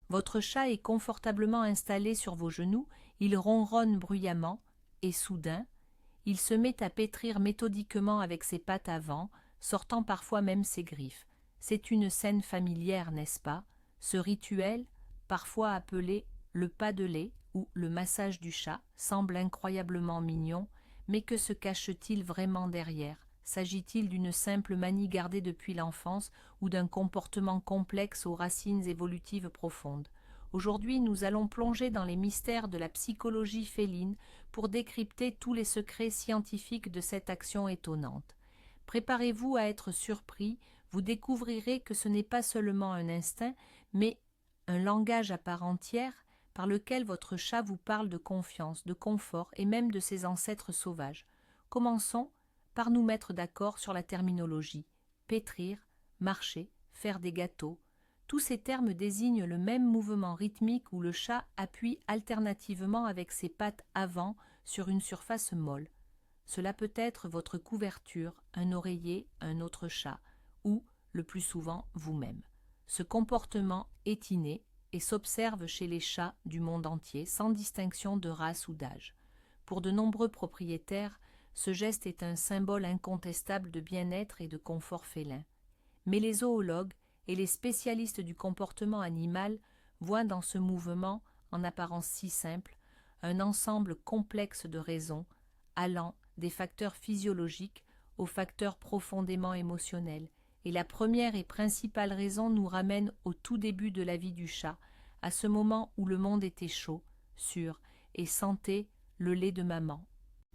Votre chat est confortablement installé sur vos genoux, il ronronne bruyamment, et soudain, il se met à pétrir méthodiquement avec ses pattes avant, sortant parfois même ses griffes. C'est une scène familière, n'est-ce pas? Ce rituel, parfois appelé le pas de lait ou le massage du chat, semble incroyablement mignon, mais que se cache-t-il vraiment derrière? S'agit-il d'une simple manie gardée depuis l'enfance ou d'un comportement complexe aux racines évolutives profondes? Aujourd'hui, nous allons plonger dans les mystères de la psychologie féline pour décrypter tous les secrets scientifiques de cette action étonnante. Préparez-vous à être surpris, vous découvrirez que ce n'est pas seulement un instinct, mais un langage à part entière par lequel votre chat vous parle de confiance, de confort et même de ses ancêtres sauvages. Commençons par nous mettre d'accord sur la terminologie. Pétrir, marcher, faire des gâteaux. Tous ces termes désignent le même mouvement rythmique où le chat appuie alternativement avec ses pattes avant sur une surface molle. Cela peut être votre couverture, un oreiller, un autre chat, ou, le plus souvent, vous-même. Ce comportement est inné et s'observe chez les chats du monde entier, sans distinction de race ou d'âge. Pour de nombreux propriétaires, ce geste est un symbole incontestable de bien-être et de confort félin. Mais les zoologues et les spécialistes du comportement animal voient dans ce mouvement, en apparence si simple, un ensemble complexe de raisons, allant des facteurs physiologiques aux facteurs profondément émotionnels. Et la première et principale raison nous ramène au tout début de la vie du chat, à ce moment où le monde était chaud, sûr, et sentait le lait de maman.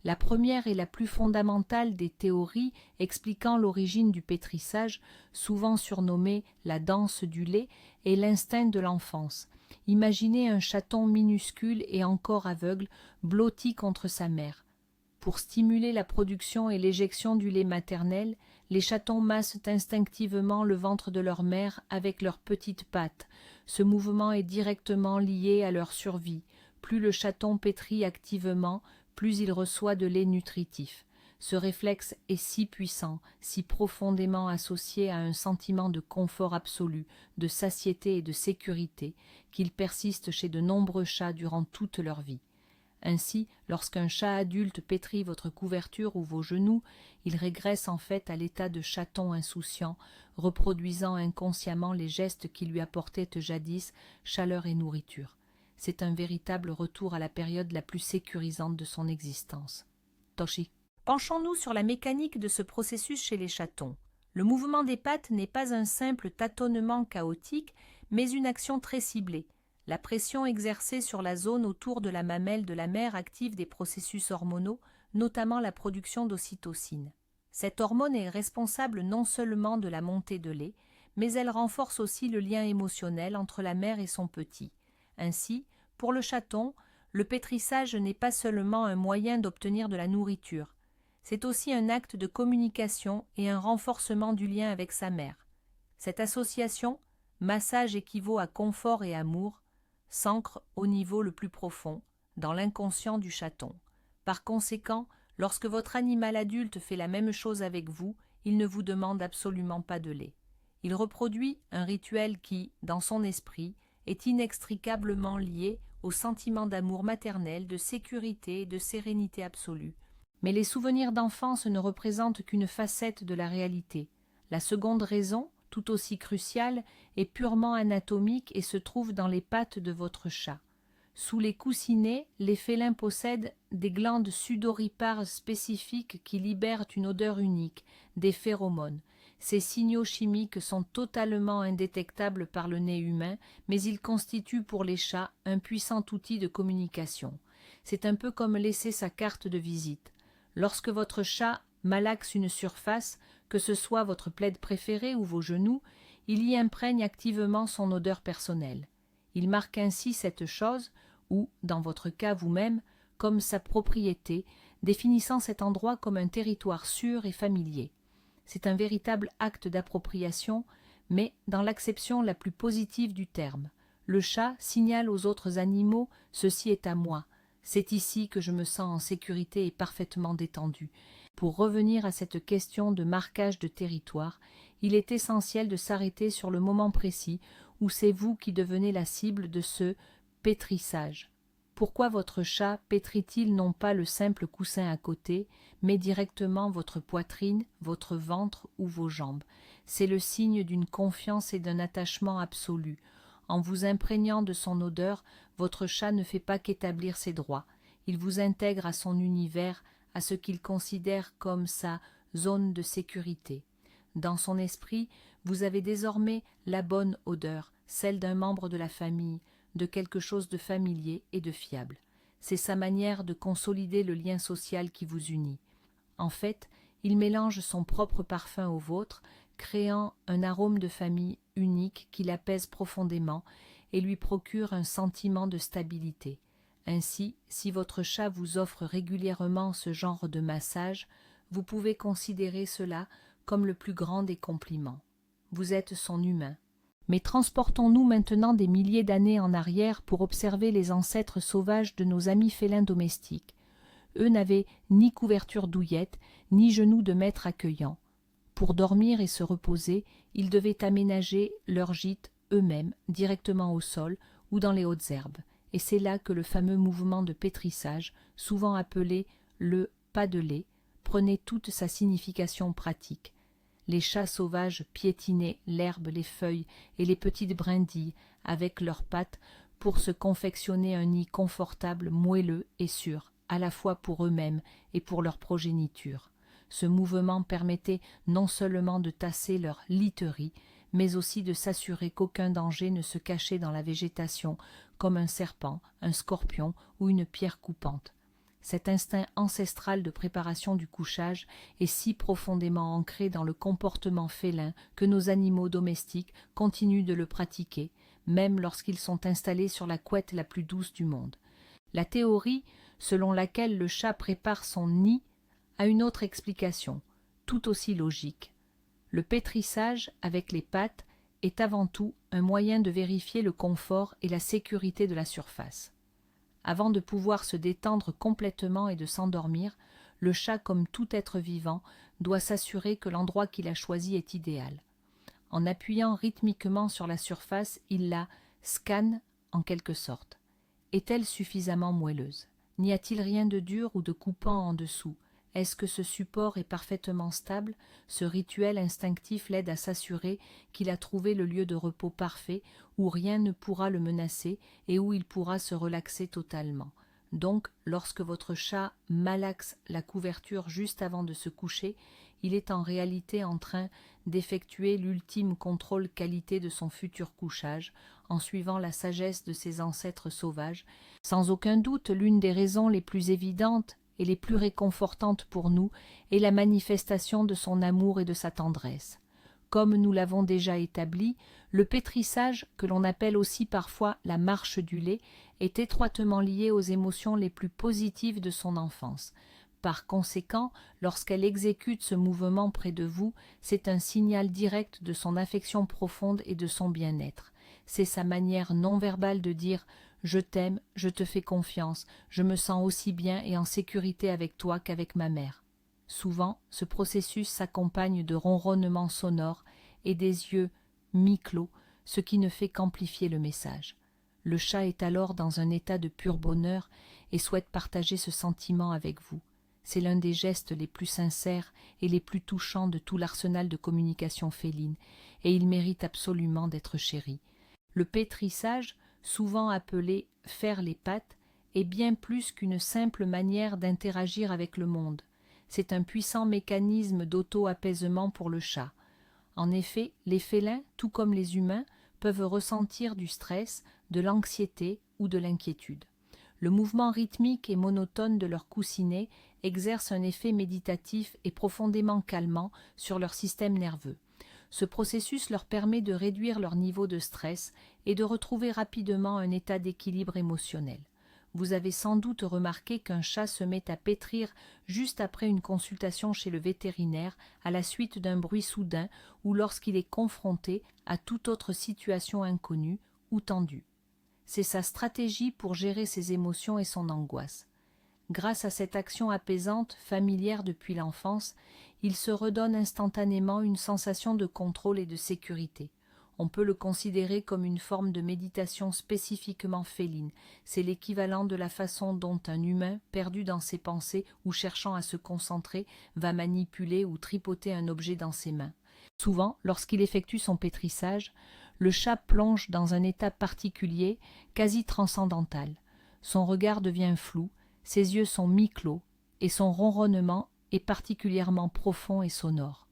La première et la plus fondamentale des théories expliquant l'origine du pétrissage, souvent surnommée la danse du lait, est l'instinct de l'enfance. Imaginez un chaton minuscule et encore aveugle, blotti contre sa mère. Pour stimuler la production et l'éjection du lait maternel, les chatons massent instinctivement le ventre de leur mère avec leurs petites pattes. Ce mouvement est directement lié à leur survie. Plus le chaton pétrit activement, plus il reçoit de lait nutritif. Ce réflexe est si puissant, si profondément associé à un sentiment de confort absolu, de satiété et de sécurité, qu'il persiste chez de nombreux chats durant toute leur vie. Ainsi, lorsqu'un chat adulte pétrit votre couverture ou vos genoux, il régresse en fait à l'état de chaton insouciant, reproduisant inconsciemment les gestes qui lui apportaient jadis chaleur et nourriture. C'est un véritable retour à la période la plus sécurisante de son existence. Toshi. Penchons-nous sur la mécanique de ce processus chez les chatons. Le mouvement des pattes n'est pas un simple tâtonnement chaotique, mais une action très ciblée. La pression exercée sur la zone autour de la mamelle de la mère active des processus hormonaux, notamment la production d'ocytocine. Cette hormone est responsable non seulement de la montée de lait, mais elle renforce aussi le lien émotionnel entre la mère et son petit. Ainsi, pour le chaton, le pétrissage n'est pas seulement un moyen d'obtenir de la nourriture, c'est aussi un acte de communication et un renforcement du lien avec sa mère. Cette association, massage équivaut à confort et amour, s'ancre au niveau le plus profond, dans l'inconscient du chaton. Par conséquent, lorsque votre animal adulte fait la même chose avec vous, il ne vous demande absolument pas de lait. Il reproduit un rituel qui, dans son esprit, est inextricablement lié au sentiment d'amour maternel, de sécurité et de sérénité absolue. Mais les souvenirs d'enfance ne représentent qu'une facette de la réalité. La seconde raison, tout aussi cruciale, est purement anatomique et se trouve dans les pattes de votre chat. Sous les coussinets, les félins possèdent des glandes sudoripares spécifiques qui libèrent une odeur unique, des phéromones. Ces signaux chimiques sont totalement indétectables par le nez humain, mais ils constituent pour les chats un puissant outil de communication. C'est un peu comme laisser sa carte de visite. Lorsque votre chat malaxe une surface, que ce soit votre plaide préférée ou vos genoux, il y imprègne activement son odeur personnelle. Il marque ainsi cette chose, ou, dans votre cas vous-même, comme sa propriété, définissant cet endroit comme un territoire sûr et familier. C'est un véritable acte d'appropriation, mais dans l'acception la plus positive du terme. Le chat signale aux autres animaux « ceci est à moi ». C'est ici que je me sens en sécurité et parfaitement détendu. Pour revenir à cette question de marquage de territoire, il est essentiel de s'arrêter sur le moment précis où c'est vous qui devenez la cible de ce pétrissage. Pourquoi votre chat pétrit-il non pas le simple coussin à côté, mais directement votre poitrine, votre ventre ou vos jambes? C'est le signe d'une confiance et d'un attachement absolu. En vous imprégnant de son odeur, votre chat ne fait pas qu'établir ses droits. Il vous intègre à son univers, à ce qu'il considère comme sa zone de sécurité. Dans son esprit, vous avez désormais la bonne odeur, celle d'un membre de la famille, de quelque chose de familier et de fiable. C'est sa manière de consolider le lien social qui vous unit. En fait, il mélange son propre parfum au vôtre, créant un arôme de famille unique qui l'apaise profondément et lui procure un sentiment de stabilité. Ainsi, si votre chat vous offre régulièrement ce genre de massage, vous pouvez considérer cela comme le plus grand des compliments. Vous êtes son humain. Mais transportons-nous maintenant des milliers d'années en arrière pour observer les ancêtres sauvages de nos amis félins domestiques. Eux n'avaient ni couverture douillette, ni genoux de maître accueillant. Pour dormir et se reposer, ils devaient aménager leur gîte eux-mêmes, directement au sol ou dans les hautes herbes. Et c'est là que le fameux mouvement de pétrissage, souvent appelé le pas de lait, prenait toute sa signification pratique. Les chats sauvages piétinaient l'herbe, les feuilles et les petites brindilles avec leurs pattes pour se confectionner un nid confortable, moelleux et sûr, à la fois pour eux-mêmes et pour leur progéniture. Ce mouvement permettait non seulement de tasser leur literie, mais aussi de s'assurer qu'aucun danger ne se cachait dans la végétation, comme un serpent, un scorpion ou une pierre coupante. Cet instinct ancestral de préparation du couchage est si profondément ancré dans le comportement félin que nos animaux domestiques continuent de le pratiquer, même lorsqu'ils sont installés sur la couette la plus douce du monde. La théorie selon laquelle le chat prépare son nid a une autre explication, tout aussi logique. Le pétrissage avec les pattes est avant tout un moyen de vérifier le confort et la sécurité de la surface. Avant de pouvoir se détendre complètement et de s'endormir, le chat, comme tout être vivant, doit s'assurer que l'endroit qu'il a choisi est idéal. En appuyant rythmiquement sur la surface, il la scanne en quelque sorte. Est-elle suffisamment moelleuse? N'y a-t-il rien de dur ou de coupant en dessous? Est-ce que ce support est parfaitement stable? Ce rituel instinctif l'aide à s'assurer qu'il a trouvé le lieu de repos parfait où rien ne pourra le menacer et où il pourra se relaxer totalement. Donc, lorsque votre chat malaxe la couverture juste avant de se coucher, il est en réalité en train d'effectuer l'ultime contrôle qualité de son futur couchage, en suivant la sagesse de ses ancêtres sauvages. Sans aucun doute, l'une des raisons les plus évidentes et les plus réconfortantes pour nous est la manifestation de son amour et de sa tendresse. Comme nous l'avons déjà établi, le pétrissage, que l'on appelle aussi parfois la marche du lait, est étroitement lié aux émotions les plus positives de son enfance. Par conséquent, lorsqu'elle exécute ce mouvement près de vous, c'est un signal direct de son affection profonde et de son bien-être. C'est sa manière non verbale de dire « Je t'aime, je te fais confiance, je me sens aussi bien et en sécurité avec toi qu'avec ma mère. » Souvent, ce processus s'accompagne de ronronnements sonores et des yeux mi-clos, ce qui ne fait qu'amplifier le message. Le chat est alors dans un état de pur bonheur et souhaite partager ce sentiment avec vous. C'est l'un des gestes les plus sincères et les plus touchants de tout l'arsenal de communication féline, et il mérite absolument d'être chéri. Le pétrissage, souvent appelé « faire les pattes », est bien plus qu'une simple manière d'interagir avec le monde. C'est un puissant mécanisme d'auto-apaisement pour le chat. En effet, les félins, tout comme les humains, peuvent ressentir du stress, de l'anxiété ou de l'inquiétude. Le mouvement rythmique et monotone de leur coussinet exerce un effet méditatif et profondément calmant sur leur système nerveux. Ce processus leur permet de réduire leur niveau de stress et de retrouver rapidement un état d'équilibre émotionnel. Vous avez sans doute remarqué qu'un chat se met à pétrir juste après une consultation chez le vétérinaire à la suite d'un bruit soudain ou lorsqu'il est confronté à toute autre situation inconnue ou tendue. C'est sa stratégie pour gérer ses émotions et son angoisse. Grâce à cette action apaisante, familière depuis l'enfance, il se redonne instantanément une sensation de contrôle et de sécurité. On peut le considérer comme une forme de méditation spécifiquement féline. C'est l'équivalent de la façon dont un humain, perdu dans ses pensées ou cherchant à se concentrer, va manipuler ou tripoter un objet dans ses mains. Souvent, lorsqu'il effectue son pétrissage, le chat plonge dans un état particulier, quasi transcendantal. Son regard devient flou, ses yeux sont mi-clos, et son ronronnement est particulièrement profond et sonore.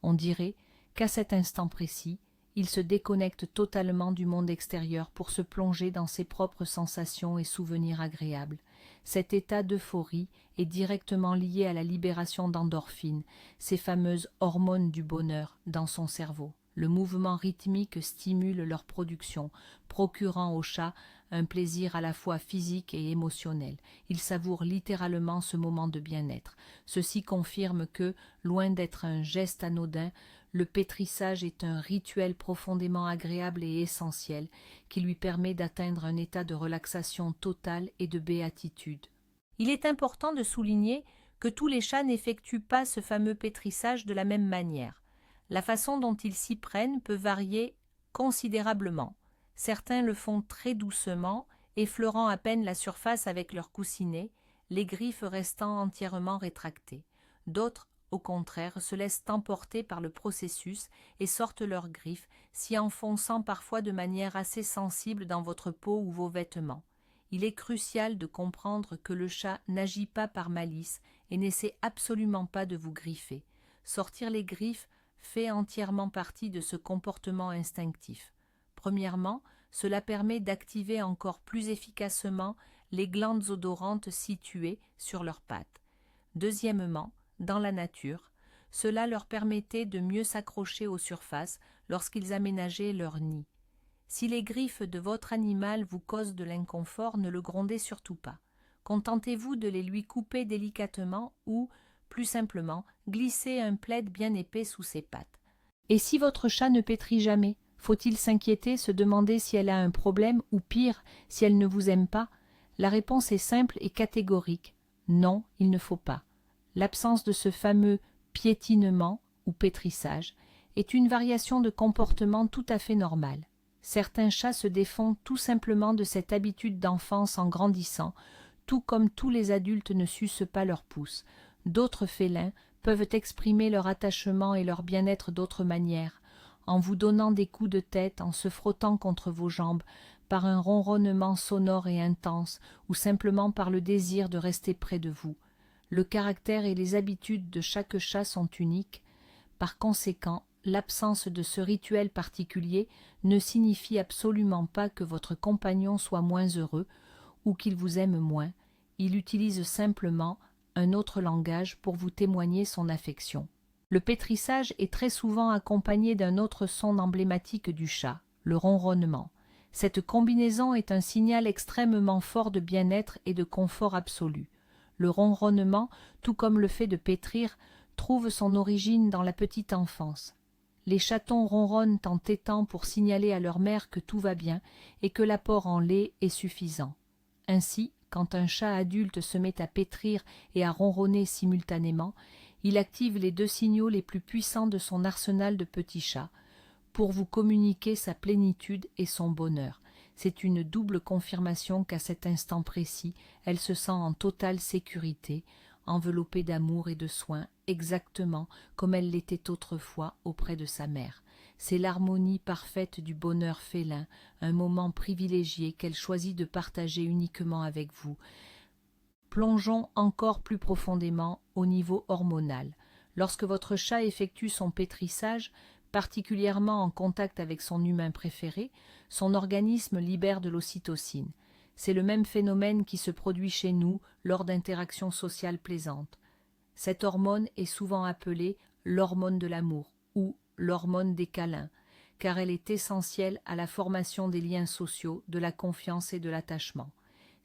On dirait qu'à cet instant précis, il se déconnecte totalement du monde extérieur pour se plonger dans ses propres sensations et souvenirs agréables. Cet état d'euphorie est directement lié à la libération d'endorphines, ces fameuses hormones du bonheur, dans son cerveau. Le mouvement rythmique stimule leur production, procurant au chat un plaisir à la fois physique et émotionnel. Il savoure littéralement ce moment de bien-être. Ceci confirme que, loin d'être un geste anodin, le pétrissage est un rituel profondément agréable et essentiel qui lui permet d'atteindre un état de relaxation totale et de béatitude. Il est important de souligner que tous les chats n'effectuent pas ce fameux pétrissage de la même manière. La façon dont ils s'y prennent peut varier considérablement. Certains le font très doucement, effleurant à peine la surface avec leur coussinet, les griffes restant entièrement rétractées. D'autres, au contraire, se laissent emporter par le processus et sortent leurs griffes, s'y enfonçant parfois de manière assez sensible dans votre peau ou vos vêtements. Il est crucial de comprendre que le chat n'agit pas par malice et n'essaie absolument pas de vous griffer. Sortir les griffes fait entièrement partie de ce comportement instinctif. Premièrement, cela permet d'activer encore plus efficacement les glandes odorantes situées sur leurs pattes. Deuxièmement, dans la nature, cela leur permettait de mieux s'accrocher aux surfaces lorsqu'ils aménageaient leur nid. Si les griffes de votre animal vous causent de l'inconfort, ne le grondez surtout pas. Contentez-vous de les lui couper délicatement ou, plus simplement, glissez un plaid bien épais sous ses pattes. Et si votre chat ne pétrit jamais, faut-il s'inquiéter, se demander si elle a un problème ou pire, si elle ne vous aime pas? La réponse est simple et catégorique. Non, il ne faut pas. L'absence de ce fameux piétinement ou pétrissage est une variation de comportement tout à fait normale. Certains chats se défont tout simplement de cette habitude d'enfance en grandissant, tout comme tous les adultes ne sucent pas leur pouce. D'autres félins peuvent exprimer leur attachement et leur bien-être d'autres manières, en vous donnant des coups de tête, en se frottant contre vos jambes, par un ronronnement sonore et intense, ou simplement par le désir de rester près de vous. Le caractère et les habitudes de chaque chat sont uniques. Par conséquent, l'absence de ce rituel particulier ne signifie absolument pas que votre compagnon soit moins heureux ou qu'il vous aime moins. Il utilise simplement un autre langage pour vous témoigner son affection. Le pétrissage est très souvent accompagné d'un autre son emblématique du chat, le ronronnement. Cette combinaison est un signal extrêmement fort de bien-être et de confort absolu. Le ronronnement, tout comme le fait de pétrir, trouve son origine dans la petite enfance. Les chatons ronronnent en tétant pour signaler à leur mère que tout va bien et que l'apport en lait est suffisant. Ainsi, quand un chat adulte se met à pétrir et à ronronner simultanément, il active les deux signaux les plus puissants de son arsenal de petits chats pour vous communiquer sa plénitude et son bonheur. C'est une double confirmation qu'à cet instant précis, elle se sent en totale sécurité, enveloppée d'amour et de soins, exactement comme elle l'était autrefois auprès de sa mère. C'est l'harmonie parfaite du bonheur félin, un moment privilégié qu'elle choisit de partager uniquement avec vous. Plongeons encore plus profondément au niveau hormonal. Lorsque votre chat effectue son pétrissage, particulièrement en contact avec son humain préféré, son organisme libère de l'ocytocine. C'est le même phénomène qui se produit chez nous lors d'interactions sociales plaisantes. Cette hormone est souvent appelée l'hormone de l'amour ou l'hormone des câlins, car elle est essentielle à la formation des liens sociaux, de la confiance et de l'attachement.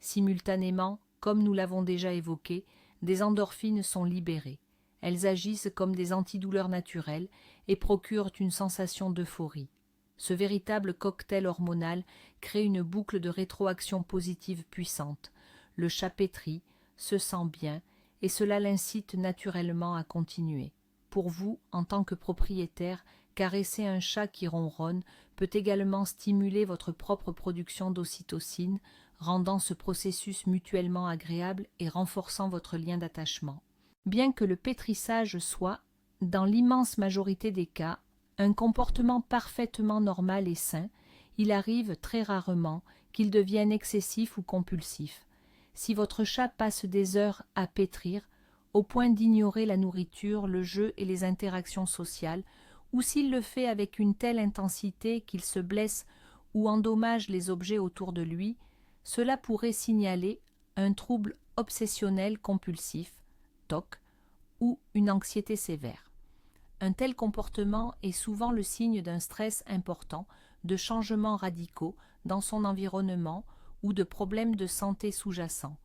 Simultanément, comme nous l'avons déjà évoqué, des endorphines sont libérées. Elles agissent comme des antidouleurs naturelles et procurent une sensation d'euphorie. Ce véritable cocktail hormonal crée une boucle de rétroaction positive puissante. Le chat pétrit, se sent bien et cela l'incite naturellement à continuer. Pour vous, en tant que propriétaire, caresser un chat qui ronronne peut également stimuler votre propre production d'ocytocine, rendant ce processus mutuellement agréable et renforçant votre lien d'attachement. Bien que le pétrissage soit, dans l'immense majorité des cas, un comportement parfaitement normal et sain, il arrive très rarement qu'il devienne excessif ou compulsif. Si votre chat passe des heures à pétrir, au point d'ignorer la nourriture, le jeu et les interactions sociales, ou s'il le fait avec une telle intensité qu'il se blesse ou endommage les objets autour de lui, cela pourrait signaler un trouble obsessionnel compulsif, TOC, ou une anxiété sévère. Un tel comportement est souvent le signe d'un stress important, de changements radicaux dans son environnement ou de problèmes de santé sous-jacents.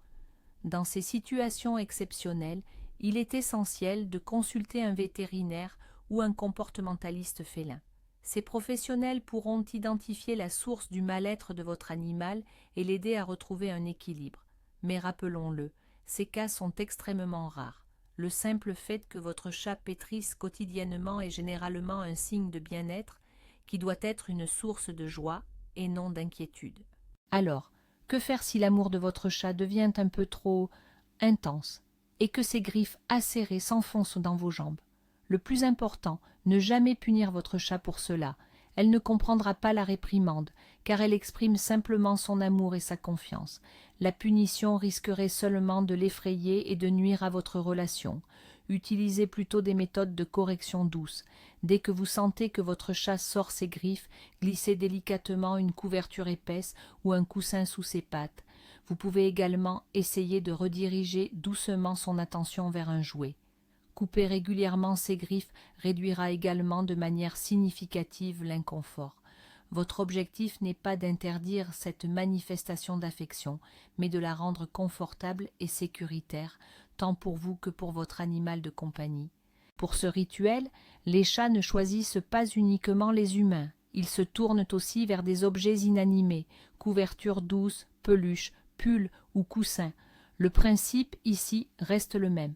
Dans ces situations exceptionnelles, il est essentiel de consulter un vétérinaire ou un comportementaliste félin. Ces professionnels pourront identifier la source du mal-être de votre animal et l'aider à retrouver un équilibre. Mais rappelons-le, ces cas sont extrêmement rares. Le simple fait que votre chat pétrisse quotidiennement est généralement un signe de bien-être qui doit être une source de joie et non d'inquiétude. Alors, que faire si l'amour de votre chat devient un peu trop intense et que ses griffes acérées s'enfoncent dans vos jambes? Le plus important, ne jamais punir votre chat pour cela. Elle ne comprendra pas la réprimande, car elle exprime simplement son amour et sa confiance. La punition risquerait seulement de l'effrayer et de nuire à votre relation. Utilisez plutôt des méthodes de correction douce. Dès que vous sentez que votre chat sort ses griffes, glissez délicatement une couverture épaisse ou un coussin sous ses pattes. Vous pouvez également essayer de rediriger doucement son attention vers un jouet. Couper régulièrement ses griffes réduira également de manière significative l'inconfort. Votre objectif n'est pas d'interdire cette manifestation d'affection, mais de la rendre confortable et sécuritaire, tant pour vous que pour votre animal de compagnie. Pour ce rituel, les chats ne choisissent pas uniquement les humains. Ils se tournent aussi vers des objets inanimés, couvertures douces, peluches, pulls ou coussins. Le principe ici reste le même.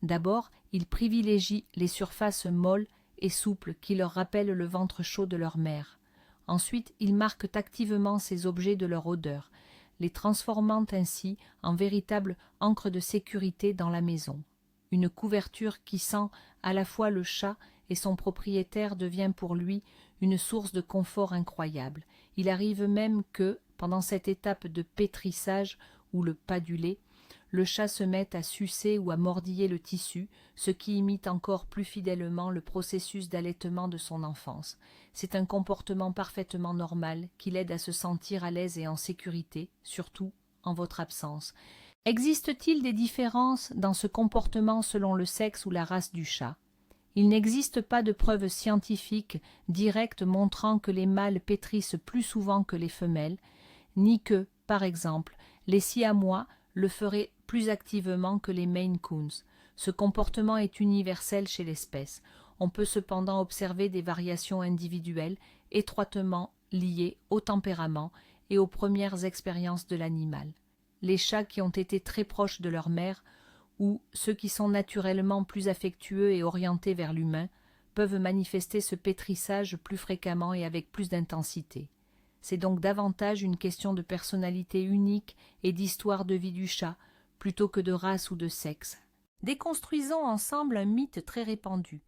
D'abord, ils privilégient les surfaces molles et souples qui leur rappellent le ventre chaud de leur mère. Ensuite, ils marquent activement ces objets de leur odeur, les transformant ainsi en véritable encre de sécurité dans la maison. Une couverture qui sent à la fois le chat et son propriétaire devient pour lui une source de confort incroyable. Il arrive même que, pendant cette étape de pétrissage ou le pas du lait, le chat se met à sucer ou à mordiller le tissu, ce qui imite encore plus fidèlement le processus d'allaitement de son enfance. C'est un comportement parfaitement normal qui l'aide à se sentir à l'aise et en sécurité, surtout en votre absence. Existe-t-il des différences dans ce comportement selon le sexe ou la race du chat? Il n'existe pas de preuves scientifiques directes montrant que les mâles pétrissent plus souvent que les femelles, ni que, par exemple, les siamois le feraient plus activement que les Maine Coons. Ce comportement est universel chez l'espèce. On peut cependant observer des variations individuelles étroitement liées au tempérament et aux premières expériences de l'animal. Les chats qui ont été très proches de leur mère ou ceux qui sont naturellement plus affectueux et orientés vers l'humain peuvent manifester ce pétrissage plus fréquemment et avec plus d'intensité. C'est donc davantage une question de personnalité unique et d'histoire de vie du chat, plutôt que de race ou de sexe. Déconstruisons ensemble un mythe très répandu.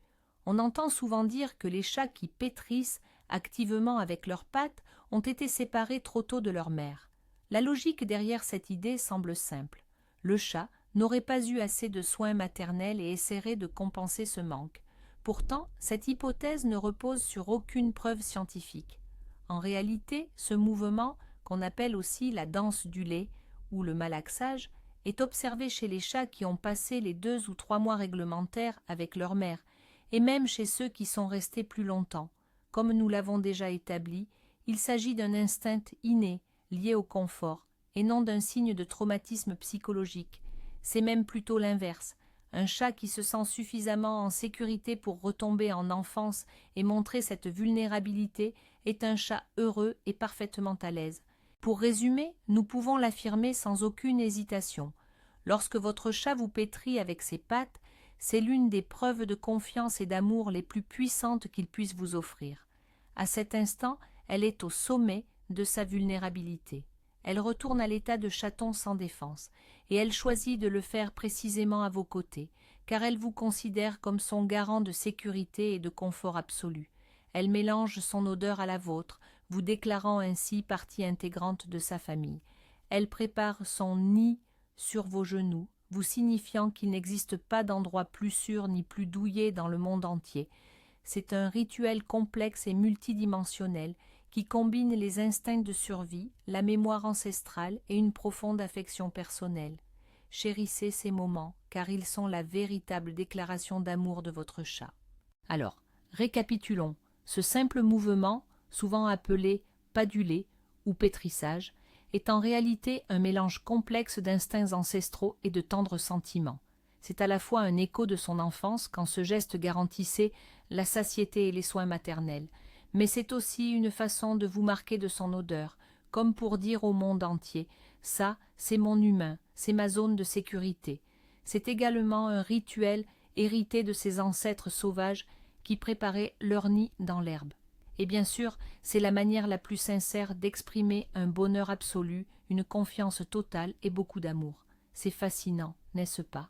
On entend souvent dire que les chats qui pétrissent activement avec leurs pattes ont été séparés trop tôt de leur mère. La logique derrière cette idée semble simple. Le chat n'aurait pas eu assez de soins maternels et essaierait de compenser ce manque. Pourtant, cette hypothèse ne repose sur aucune preuve scientifique. En réalité, ce mouvement, qu'on appelle aussi la danse du lait ou le malaxage, est observé chez les chats qui ont passé les 2 ou 3 mois réglementaires avec leur mère, et même chez ceux qui sont restés plus longtemps. Comme nous l'avons déjà établi, il s'agit d'un instinct inné, lié au confort, et non d'un signe de traumatisme psychologique. C'est même plutôt l'inverse. Un chat qui se sent suffisamment en sécurité pour retomber en enfance et montrer cette vulnérabilité est un chat heureux et parfaitement à l'aise. Pour résumer, nous pouvons l'affirmer sans aucune hésitation. Lorsque votre chat vous pétrit avec ses pattes, c'est l'une des preuves de confiance et d'amour les plus puissantes qu'il puisse vous offrir. À cet instant, elle est au sommet de sa vulnérabilité. Elle retourne à l'état de chaton sans défense, et elle choisit de le faire précisément à vos côtés, car elle vous considère comme son garant de sécurité et de confort absolu. Elle mélange son odeur à la vôtre, vous déclarant ainsi partie intégrante de sa famille. Elle prépare son nid sur vos genoux, vous signifiant qu'il n'existe pas d'endroit plus sûr ni plus douillet dans le monde entier. C'est un rituel complexe et multidimensionnel qui combine les instincts de survie, la mémoire ancestrale et une profonde affection personnelle. Chérissez ces moments, car ils sont la véritable déclaration d'amour de votre chat. Alors, récapitulons. Ce simple mouvement, souvent appelé paduler ou pétrissage, est en réalité un mélange complexe d'instincts ancestraux et de tendres sentiments. C'est à la fois un écho de son enfance quand ce geste garantissait la satiété et les soins maternels, mais c'est aussi une façon de vous marquer de son odeur, comme pour dire au monde entier « ça, c'est mon humain, c'est ma zone de sécurité ». C'est également un rituel hérité de ses ancêtres sauvages qui préparaient leur nid dans l'herbe. Et bien sûr, c'est la manière la plus sincère d'exprimer un bonheur absolu, une confiance totale et beaucoup d'amour. C'est fascinant, n'est-ce pas?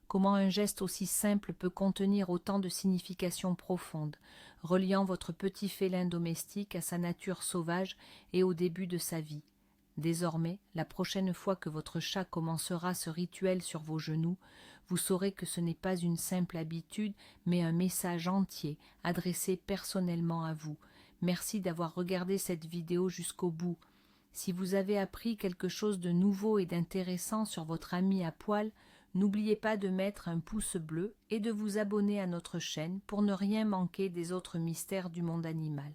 Comment un geste aussi simple peut contenir autant de significations profondes, reliant votre petit félin domestique à sa nature sauvage et au début de sa vie. Désormais, la prochaine fois que votre chat commencera ce rituel sur vos genoux, vous saurez que ce n'est pas une simple habitude, mais un message entier, adressé personnellement à vous. Merci d'avoir regardé cette vidéo jusqu'au bout. Si vous avez appris quelque chose de nouveau et d'intéressant sur votre ami à poil, n'oubliez pas de mettre un pouce bleu et de vous abonner à notre chaîne pour ne rien manquer des autres mystères du monde animal.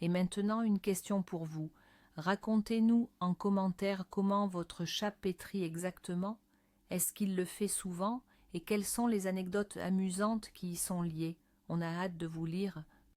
Et maintenant, une question pour vous. Racontez-nous en commentaire comment votre chat pétrit exactement. Est-ce qu'il le fait souvent et quelles sont les anecdotes amusantes qui y sont liées? On a hâte de vous lire.